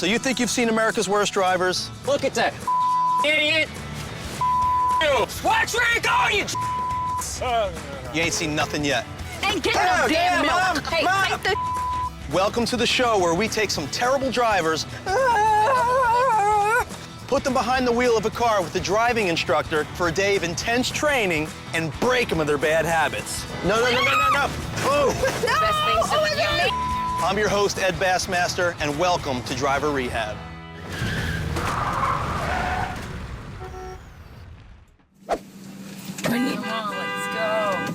So you think you've seen America's Worst Drivers? Look at that idiot. You. Watch where you're going, you. You ain't seen nothing yet. Ain't getting no damn milk. Mom, Hey, Mom. take the Welcome to the show where we take some terrible drivers, put them behind the wheel of a car with a driving instructor for a day of intense training and break them of their bad habits. No. Oh. best things of you. I'm your host, Ed Bassmaster, and welcome to Driver Rehab. Come on, let's go.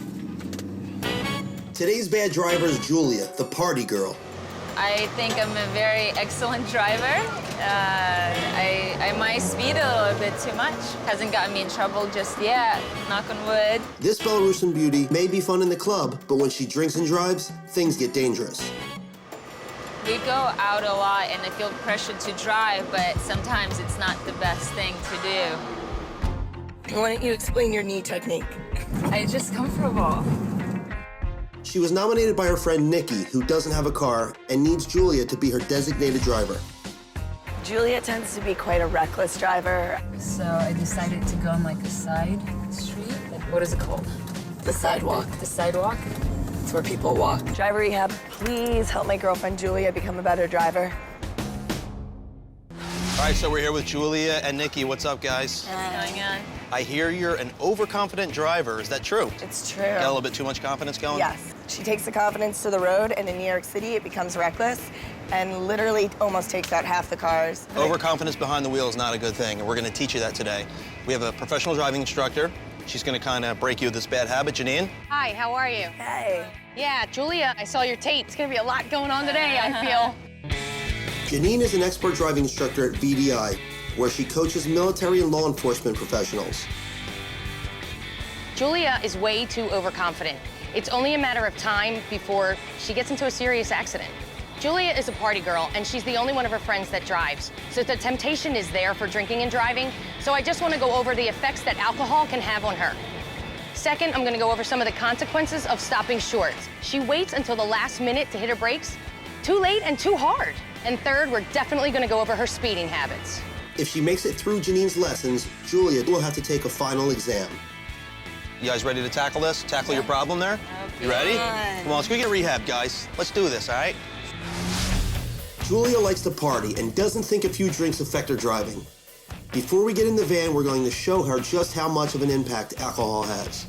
Today's bad driver is Julia, the party girl. I think I'm a very excellent driver. I might speed a little bit too much. Hasn't gotten me in trouble just yet, knock on wood. This Belarusian beauty may be fun in the club, but when she drinks and drives, things get dangerous. We go out a lot and I feel pressured to drive, but sometimes it's not the best thing to do. Why don't you explain your knee technique? It's just comfortable. She was nominated by her friend Nikki, who doesn't have a car, and needs Julia to be her designated driver. Julia tends to be quite a reckless driver. So I decided to go on like a side street. What is it called? The sidewalk. The sidewalk? It's where people walk. Driver Rehab, please help my girlfriend Julia become a better driver. All right, so we're here with Julia and Nikki. What's up, guys? What's going on? I hear you're an overconfident driver. Is that true? It's true. Got a little bit too much confidence going? Yes. She takes the confidence to the road, and in New York City, it becomes reckless and literally almost takes out half the cars. Overconfidence behind the wheel is not a good thing, and we're going to teach you that today. We have a professional driving instructor. She's going to kind of break you of this bad habit. Janine? Hi, how are you? Hey. Yeah, Julia, I saw your tape. It's gonna be a lot going on today, I feel. Janine is an expert driving instructor at VDI, where she coaches military and law enforcement professionals. Julia is way too overconfident. It's only a matter of time before she gets into a serious accident. Julia is a party girl, and she's the only one of her friends that drives. So the temptation is there for drinking and driving. So I just want to go over the effects that alcohol can have on her. Second, I'm going to go over some of the consequences of stopping short. She waits until the last minute to hit her brakes. Too late and too hard. And third, we're definitely going to go over her speeding habits. If she makes it through Janine's lessons, Julia will have to take a final exam. You guys ready to tackle this? Tackle your problem there? You ready? Come on, let's go get rehab, guys. Let's do this, all right? Julia likes to party and doesn't think a few drinks affect her driving. Before we get in the van, we're going to show her just how much of an impact alcohol has.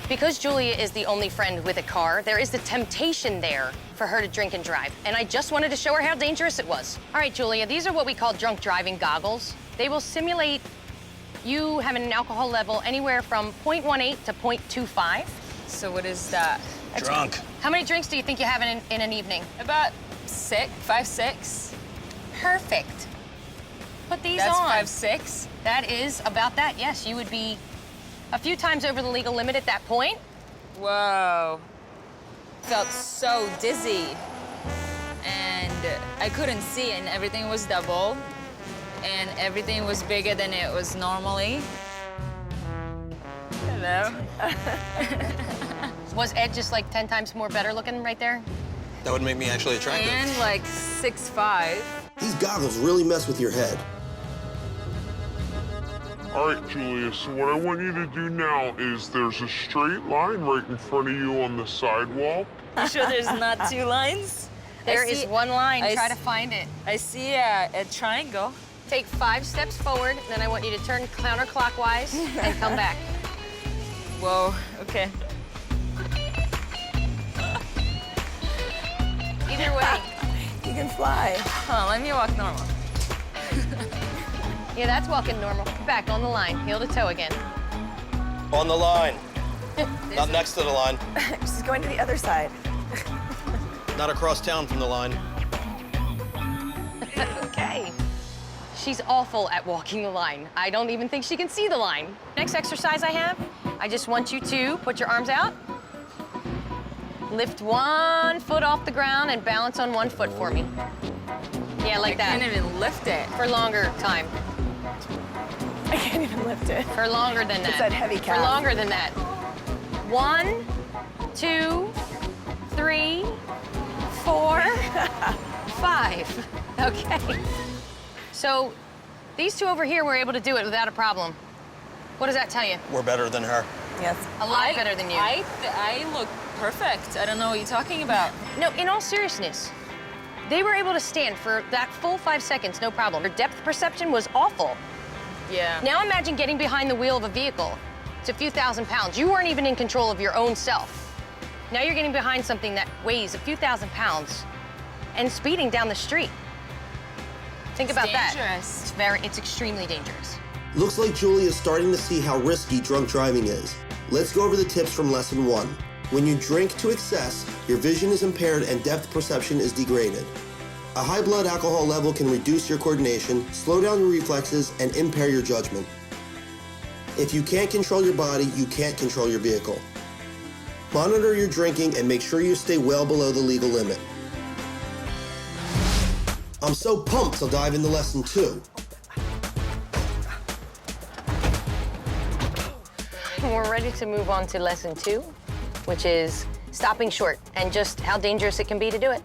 Because Julia is the only friend with a car, there is the temptation there for her to drink and drive. And I just wanted to show her how dangerous it was. All right, Julia, these are what we call drunk driving goggles. They will simulate you having an alcohol level anywhere from 0.18 to 0.25. So what is that? Drunk. How many drinks do you think you have in an evening? About 5, 6. Perfect. Put these That's on. 5, 6. That is about that, yes. You would be a few times over the legal limit at that point. Whoa. Felt so dizzy. And I couldn't see, and everything was double. And everything was bigger than it was normally. Hello. Was Ed just like 10 times more better looking right there? That would make me actually attractive. And like 6'5". These goggles really mess with your head. All right, Julia, so what I want you to do now is there's a straight line right in front of you on the sidewalk. You sure there's not two lines? There is one line. I Try to see- find it. I see a triangle. Take 5 steps forward, then I want you to turn counterclockwise and come back. Whoa, okay. Either way. You can fly. Hold on, let me walk normal. Yeah, that's walking normal. Back on the line, heel to toe again. On the line. Not next to the line. She's going to the other side. Not across town from the line. Okay. She's awful at walking the line. I don't even think she can see the line. Next exercise I have, I just want you to put your arms out, lift one foot off the ground and balance on one foot for me. Yeah, like I that. can't even lift it. For longer time. I can't even lift it. For longer than that. It's that heavy For calf. longer than that. 1, 2, 3, 4, 5. Okay. So these two over here were able to do it without a problem. What does that tell you? We're better than her. Yes. A lot better than you. I look perfect. I don't know what you're talking about. No, in all seriousness, they were able to stand for that full 5 seconds, no problem. Their depth perception was awful. Yeah. Now imagine getting behind the wheel of a vehicle. It's a few thousand pounds. You weren't even in control of your own self. Now you're getting behind something that weighs a few thousand pounds and speeding down the street. Think about that. Dangerous. It's extremely dangerous. Looks like Julie is starting to see how risky drunk driving is. Let's go over the tips from lesson 1. When you drink to excess, your vision is impaired and depth perception is degraded. A high blood alcohol level can reduce your coordination, slow down your reflexes, and impair your judgment. If you can't control your body, you can't control your vehicle. Monitor your drinking and make sure you stay well below the legal limit. I'm so pumped to dive into lesson 2. We're ready to move on to lesson 2, which is stopping short and just how dangerous it can be to do it.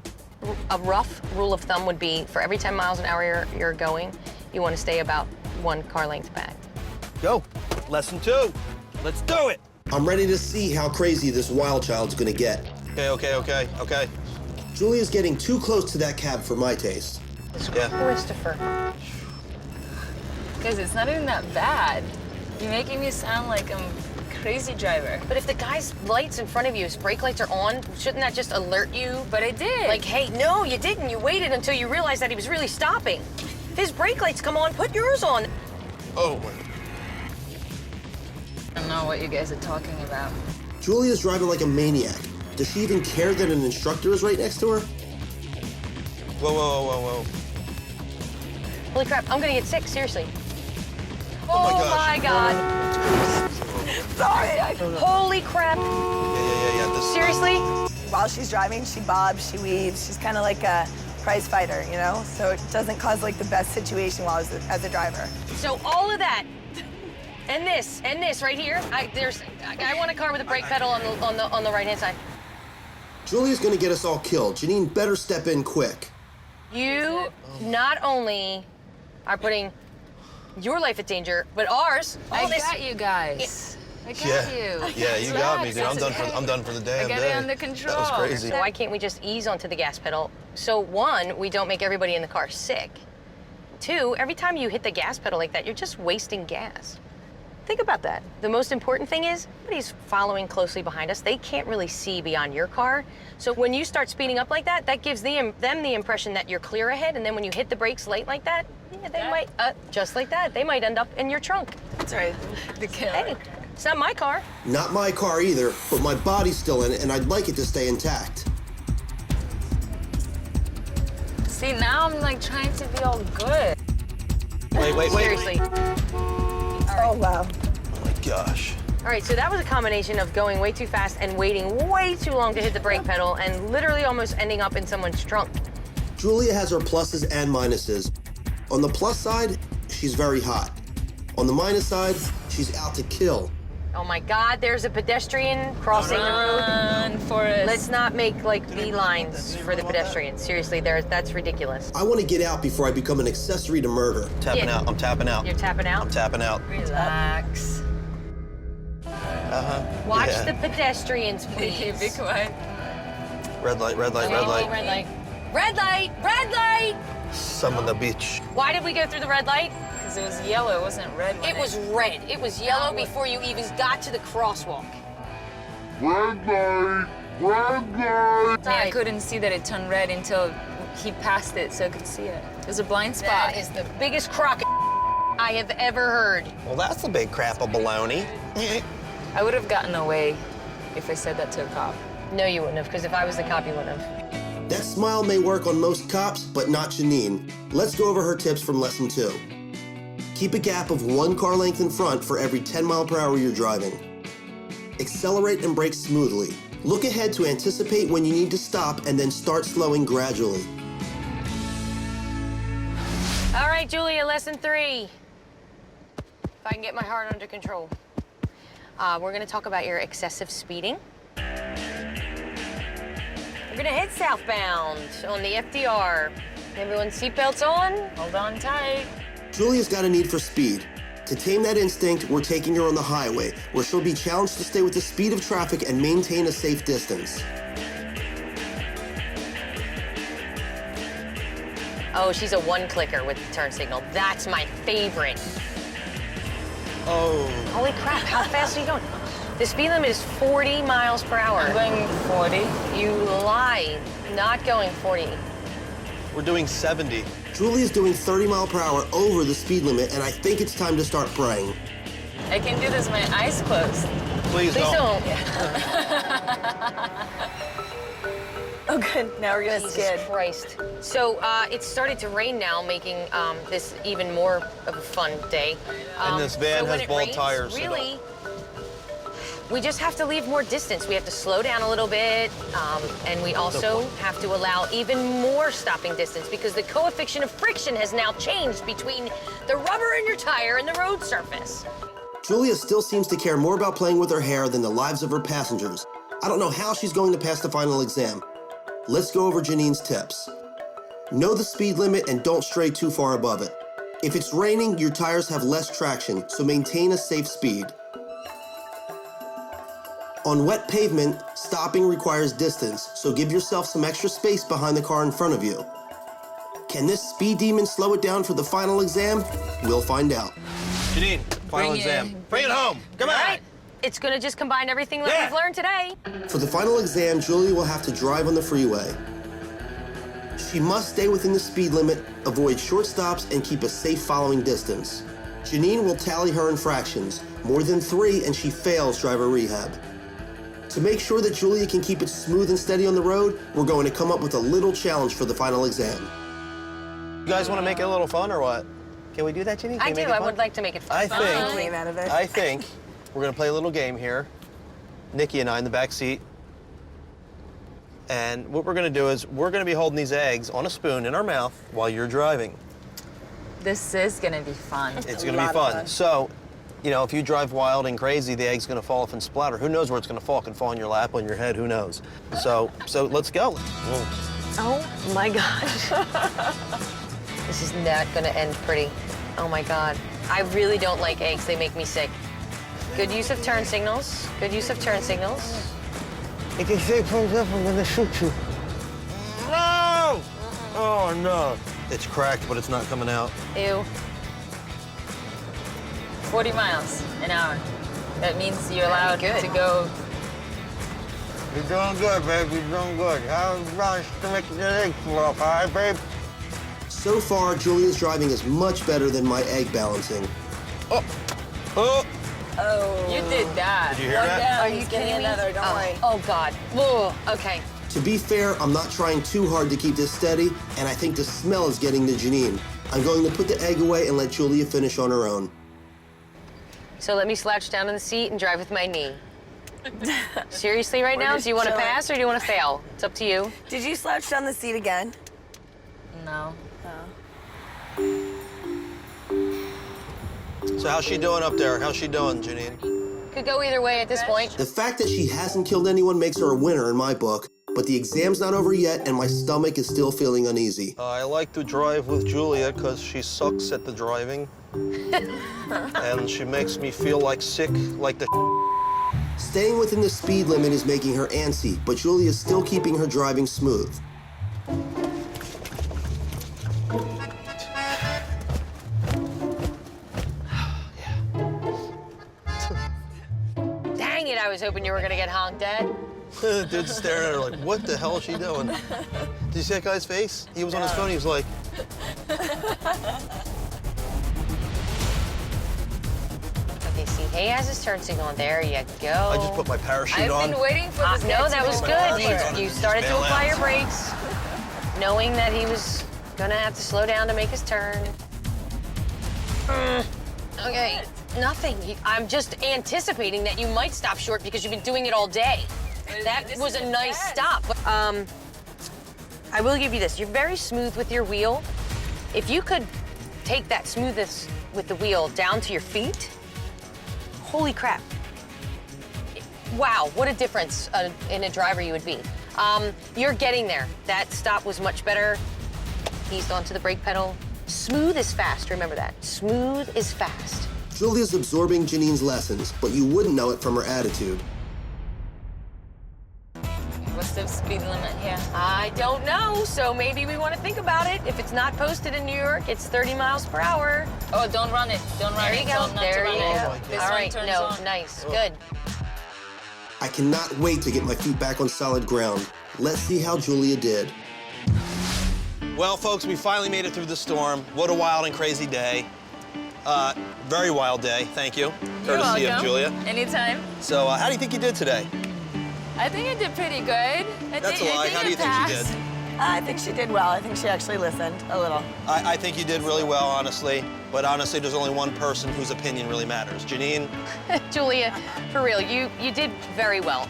A rough rule of thumb would be for every 10 miles an hour you're going, you want to stay about 1 car length back. Go. Lesson 2. Let's do it. I'm ready to see how crazy this wild child's gonna get. Okay. Julia's getting too close to that cab for my taste. Yeah. Christopher. Guys, it's not even that bad. You're making me sound like I'm a crazy driver. But if the guy's lights in front of you, his brake lights are on, shouldn't that just alert you? But I did. Like, hey, no, you didn't. You waited until you realized that he was really stopping. If his brake lights come on, put yours on. Oh. I don't know what you guys are talking about. Julia's driving like a maniac. Does she even care that an instructor is right next to her? Whoa. Holy crap, I'm gonna get sick, seriously. Oh my my God. Sorry. Holy crap. Yeah. Seriously? While she's driving, she bobs, she weaves. She's kind of like a prize fighter, you know? So it doesn't cause like the best situation while as a driver. So all of that, and this right here, I want a car with a brake pedal on the right-hand side. Julia's gonna get us all killed. Janine better step in quick. You not only are putting your life at danger, but ours. I got you guys. I got you. Yeah, you got me, dude. I'm done for the day. I got it under control. That was crazy. So why can't we just ease onto the gas pedal? So 1, we don't make everybody in the car sick. 2, every time you hit the gas pedal like that, you're just wasting gas. Think about that. The most important thing is, somebody's following closely behind us. They can't really see beyond your car. So when you start speeding up like that, that gives them the impression that you're clear ahead, and then when you hit the brakes late like that, yeah, they might, just like that, they might end up in your trunk. That's right. The killer. Hey, it's not my car. Not my car either, but my body's still in it and I'd like it to stay intact. See, now I'm like trying to be all good. Wait. Seriously. Oh, wow. Oh my gosh. All right, so that was a combination of going way too fast and waiting way too long to hit the brake pedal and literally almost ending up in someone's trunk. Julia has her pluses and minuses. On the plus side, she's very hot. On the minus side, she's out to kill. Oh my God, there's a pedestrian crossing the road. Run, Forrest. Let's not make like beelines for the pedestrians. Seriously, that's ridiculous. I want to get out before I become an accessory to murder. Tapping out. I'm tapping out. You're tapping out? I'm tapping out. Relax. Watch Yeah. the pedestrians, please. Be quiet. Red light. Red light. Red light! Red light! Some on the beach. Why did we go through the red light? Because it was yellow, it wasn't red. It was red. It was yellow before you even got to the crosswalk. Red light! I couldn't see that it turned red until he passed it, so I could see it. It was a blind spot. That is the biggest crock I have ever heard. Well, that's a big crap of baloney. I would have gotten away if I said that to a cop. No, you wouldn't have, because if I was the cop, you wouldn't have. That smile may work on most cops, but not Janine. Let's go over her tips from lesson 2. Keep a gap of 1 car length in front for every 10 mile per hour you're driving. Accelerate and brake smoothly. Look ahead to anticipate when you need to stop and then start slowing gradually. All right, Julia, lesson 3. If I can get my heart under control. We're gonna talk about your excessive speeding. We're gonna head southbound on the FDR. Everyone's seatbelts on. Hold on tight. Julia's got a need for speed. To tame that instinct, we're taking her on the highway, where she'll be challenged to stay with the speed of traffic and maintain a safe distance. Oh, she's a one-clicker with the turn signal. That's my favorite. Oh. Holy crap, how fast are you going? The speed limit is 40 miles per hour. I'm going 40. You lie. Not going 40. We're doing 70. Julia's doing 30 miles per hour over the speed limit, and I think it's time to start praying. I can do this with my eyes closed. Please Please don't. Oh, good. Now we're gonna Jesus skid. Christ. So it started to rain now, making this even more of a fun day. And this van so when has it bald rains, tires, so Really, we just have to leave more distance. We have to slow down a little bit, and we also have to allow even more stopping distance because the coefficient of friction has now changed between the rubber in your tire and the road surface. Julia still seems to care more about playing with her hair than the lives of her passengers. I don't know how she's going to pass the final exam. Let's go over Janine's tips. Know the speed limit and don't stray too far above it. If it's raining, your tires have less traction, so maintain a safe speed. On wet pavement, stopping requires distance, so give yourself some extra space behind the car in front of you. Can this speed demon slow it down for the final exam? We'll find out. Janine, final Bring it. exam. Bring it home. Come on. All right, it's gonna just combine everything that we've learned today. For the final exam, Julia will have to drive on the freeway. She must stay within the speed limit, avoid short stops, and keep a safe following distance. Janine will tally her infractions, more than 3, and she fails driver rehab. To make sure that Julia can keep it smooth and steady on the road, we're going to come up with a little challenge for the final exam. You guys want to make it a little fun or what? Can we do that, Janine? Can I we do. make it I fun? would like to make it fun. Came out of it. I think we're gonna play a little game here. Nikki and I in the back seat. And what we're gonna do is we're gonna be holding these eggs on a spoon in our mouth while you're driving. This is gonna be fun. It's gonna be fun. So, you know, if you drive wild and crazy, the egg's gonna fall off and splatter. Who knows where it's gonna fall? It can fall on your lap, on your head, who knows? So let's go. Oh my gosh. This is not gonna end pretty. Oh my God. I really don't like eggs. They make me sick. Good use of turn signals. Good use of turn signals. If you say thumbs up, I'm gonna shoot you. No! Oh no. It's cracked, but it's not coming out. Ew. 40 miles an hour. That means you're allowed good. to go. You're doing good, babe. You're doing good. I'll rush to make the egg fall off, all right, babe? So far, Julia's driving is much better than my egg balancing. Oh! Oh! Oh. You did that. Did you hear that? Are you getting another? Don't worry. Oh God. Whoa. Okay. To be fair, I'm not trying too hard to keep this steady, and I think the smell is getting to Janine. I'm going to put the egg away and let Julia finish on her own. So let me slouch down in the seat and drive with my knee. Seriously right now? just Do you want to chilling. pass or do you want to fail? It's up to you. Did you slouch down the seat again? No. So how's she doing up there? How's she doing, Janine? Could go either way at this point. The fact that she hasn't killed anyone makes her a winner in my book, but the exam's not over yet and my stomach is still feeling uneasy. I like to drive with Julia because she sucks at the driving. And she makes me feel like sick, like the Staying within the speed limit is making her antsy, but Julia is still keeping her driving smooth. Dang it, I was hoping you were gonna get honked at. dude's staring at her like, what the hell is she doing? Did you see that guy's face? He was on his phone, he was like, Okay, see, he has his turn signal. There you go. I just put my parachute I've on. been waiting for this. No, that was good. on. You started to Bail apply out. your brakes, knowing that he was gonna have to slow down to make his turn. Okay, nothing. I'm just anticipating that you might stop short because you've been doing it all day. That was a nice stop. I will give you this. You're very smooth with your wheel. If you could take that smoothness with the wheel down to your feet, holy crap. Wow, what a difference in a driver you would be. You're getting there. That stop was much better. Eased onto the brake pedal. Smooth is fast, remember that. Smooth is fast. Julia's absorbing Janine's lessons, but you wouldn't know it from her attitude. What's the speed limit here? I don't know, so maybe we want to think about it. If it's not posted in New York, it's 30 miles per hour. Oh, don't run it. Don't run There it. you go. Don't not There to you run go. it. This All one right, turns no, on. nice, good. I cannot wait to get my feet back on solid ground. Let's see how Julia did. Well, folks, we finally made it through the storm. What a wild and crazy day. Very wild day, thank you. You're Courtesy of welcome. Julia. Anytime. So, how do you think you did today? I think I did pretty good. I That's think, a lie. I think How do you I think you passed. did? I think she did well. I think she actually listened a little. I think you did really well, honestly. But honestly, there's only one person whose opinion really matters. Janine? Julia, for real, you did very well.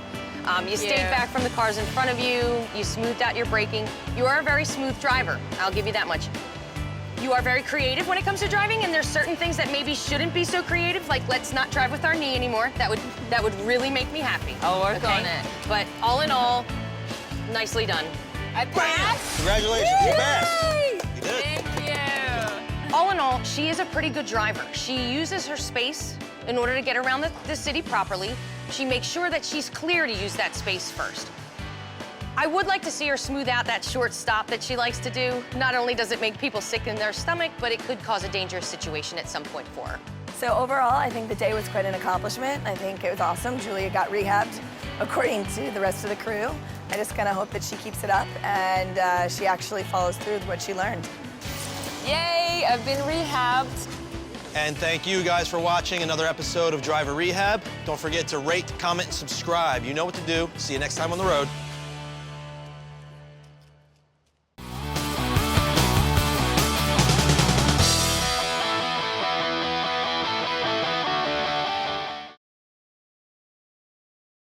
You stayed Yeah. back from the cars in front of you. You smoothed out your braking. You are a very smooth driver. I'll give you that much. You are very creative when it comes to driving, and there's certain things that maybe shouldn't be so creative, like let's not drive with our knee anymore. That would really make me happy. I'll work on it. But all in all, nicely done. I passed. Congratulations, you passed. You did. Thank you. All in all, she is a pretty good driver. She uses her space in order to get around the city properly. She makes sure that she's clear to use that space first. I would like to see her smooth out that short stop that she likes to do. Not only does it make people sick in their stomach, but it could cause a dangerous situation at some point for her. So overall, I think the day was quite an accomplishment. I think it was awesome. Julia got rehabbed according to the rest of the crew. I just kind of hope that she keeps it up and she actually follows through with what she learned. Yay, I've been rehabbed. And thank you guys for watching another episode of Driver Rehab. Don't forget to rate, comment, and subscribe. You know what to do. See you next time on the road.